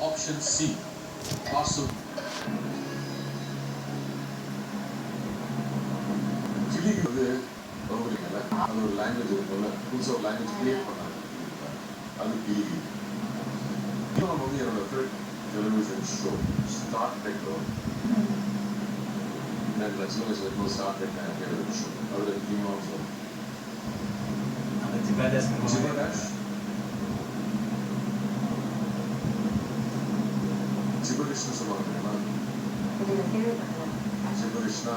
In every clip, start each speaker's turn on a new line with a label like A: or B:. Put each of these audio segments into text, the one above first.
A: Option C. Pasu. Chili வந்து பரவலிங்கல அது ஒரு லாங்குவேஜ் இருக்குல்ல புதுசா ஒரு லாங்குவேஜ் கிரியேட் பண்ணாங்க அது கிளி நம்ம வந்து என்னோட favourite television show star tech எனக்கு சின்ன வயசுல இருக்கும் ஸ்டார் டெக் டெலிவிஷன் ஷோ அதுல முக்கியமாக ஷோ ஜிபடாஷ் ஜிபடாஷ்னு சொல்லுவாங்க ஜிபடாஷ்னா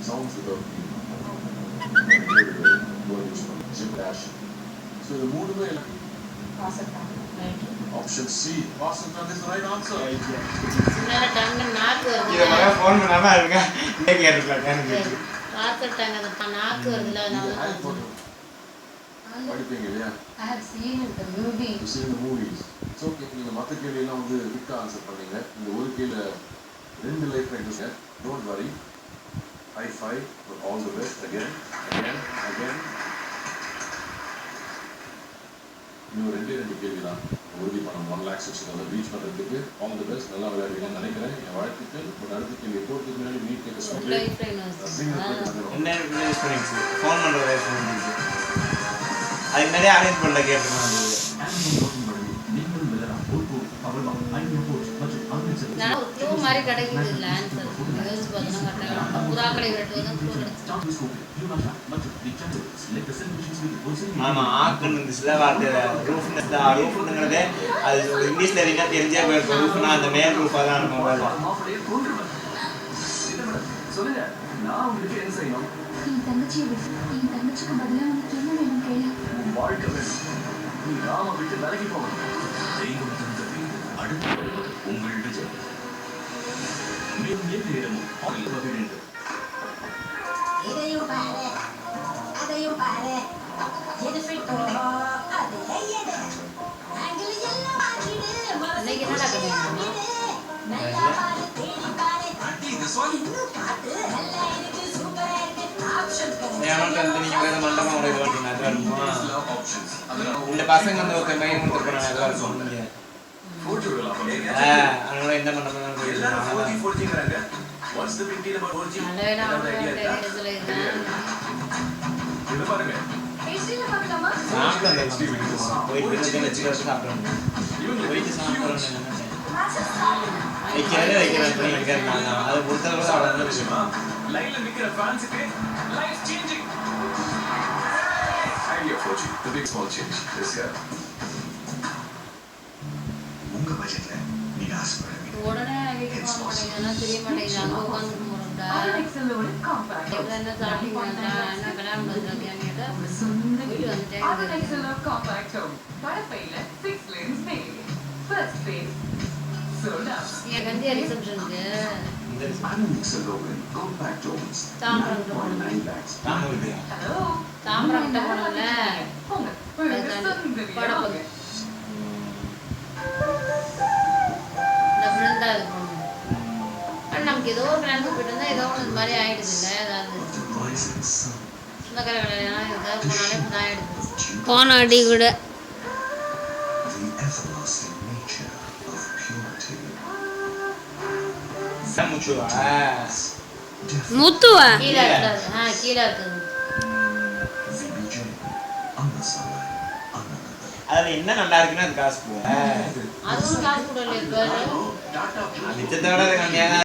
A: sounds without Jibdash. So the mood में option C. Vasantan is the right answer.
B: मेरा टंग नाक
C: ये मेरा फोन में नाम आएगा ये क्या रुक लगा नहीं
B: वासंtan का नाक वर्दला ना
A: படிப்பீங்க
D: I have seen the movie.
A: You seen the movies. So நீங்க மத்த கேள்வி எல்லாம் வந்து விட்டா ஆன்சர் பண்ணீங்க இந்த ஒரு கேள்வி ரெண்டு life writers don't worry. High five for all the best again. இன்னும் ரெண்டு கேள்வி தான் உறுதி பண்ணணும் 1 lakhs வச்சுக்கோங்க ரீச் பண்ணுறதுக்கு ஆல் தி பெஸ்ட் நல்லா விளையாடுவீங்கன்னு நினைக்கிறேன் என் வாழ்த்துக்கள் ஒரு அடுத்த கேள்வி போகிறதுக்கு முன்னாடி மீட் கேட்க சொல்லி
C: என்ன யூஸ் பண்ணிச்சு ஃபோன் பண்ணுறத யூஸ் பண்ணிச்சு அதுக்கு நிறைய அரேஞ்ச் பண்ணல கேட்டுருந்தேன்
B: நான் ஒரு க்ளூ மாதிரி கிடைக்குது இல்ல ஆன்சர் யோசிச்சு பார்த்தா கரெக்டா புறாக்களை வெட்டுவதும் க்ளூ கிடைச்சு
C: ஆமா ஆக்குன்னு சில வார்த்தை ரூஃப்ங்கிறது அது இங்கிலீஷ்ல என்ன தெரிஞ்சே போயிருக்கும் ரூஃப்னா அந்த மேல் ரூஃபாக தான் இருக்கும்
E: சொல்லுங்க நான் உங்களுக்கு என்ன செய்யணும்
D: என் தங்கச்சிக்கு பதிலா உனக்கு என்ன வேணும் கேளு
E: வாழ்க்கை வேணும் நீ ராம விட்டு விலகி போகணும் தெய்வம் தந்த வீடு அடுத்து வருவது உங்கள் விஜய் மேலும் எந்த இடமும் வேண்டும்
F: இதையும் பாரு அதையும் பாரு எது ஃபிட்டோ அது எது ஆங்கிள் எல்லாம் மாத்திடு
B: இன்னைக்கு என்னடா கதை
F: நல்லா பாரு தேடி பாரு
E: ஆண்டி இந்த சாங்
F: இன்னும் பாத்து நல்லா இருக்கு சூப்பரா இருக்கு ஆப்ஷன்
C: ஏன்னா நீங்க வேற மண்டபம் ஒரு இது வண்டினா அது வருமா
E: ஆப்ஷன்ஸ் அதனால
C: இந்த பசங்க வந்து ஒரு மைண்ட் கொடுத்துருக்காங்க அது வரும் நீங்க
E: போட்டோல பண்ணுங்க
C: அதனால என்ன பண்ணணும்
E: எல்லாரும் 4G what's the big deal about 4G
B: நல்லவேளை அவங்க இதுல
E: இது பாருங்க
F: பேசில பார்க்கலாமா
C: சாப்பிட அந்த எக்ஸ்பீரியன்ஸ் போயிட்டு வச்சுக்கிட்டு சாப்பிடுறோம்
E: இவங்க
C: போயிட்டு சாப்பிடுறோம் வைக்கிறேன் அதை பொறுத்தவரை அவ்வளோ
E: விஷயமா லைன்ல நிக்கிற ஃபேன்ஸுக்கு life changing idea 4G the big small change this year உங்க பட்ஜெட்ல நீங்க ஆசைப்படுற
B: உடனே வீட்டுக்கு போக மாட்டேங்கன்னா தெரிய மாட்டேங்குது அங்கே உட்காந்து போகிறோம்டா என்ன சாப்பிட்டீங்கடா என்ன கல்யாணம் பண்ணுறாங்கன்னு கேட்டால் வீட்டு வந்துட்டேன் என் கந்தியா ரிசப்ஷனுக்கு தாம்பரம் கிட்ட போனோம்ல படப்பது இந்த ஃப்ரெண்டா இருக்கும் ஆனால் நமக்கு ஏதோ ஒரு கல்யாணத்துக்கு போயிட்டு இருந்தால் ஏதோ ஒன்று இது மாதிரி ஆயிடுது இல்லை ஏதாவது சொந்தக்கார கல்யாணம் ஏதாவது போனாலே இப்படி தான் ஆயிடுது போன அடி கூட முத்துவா கீழே இருக்காது கீழே இருக்குது
C: அதுல என்ன நல்லா இருக்குன்னா அது காசு கூட
B: அதுவும் காசு கூட இல்லை இப்போ
C: மிச்சத்தோட கம்மியாக தான்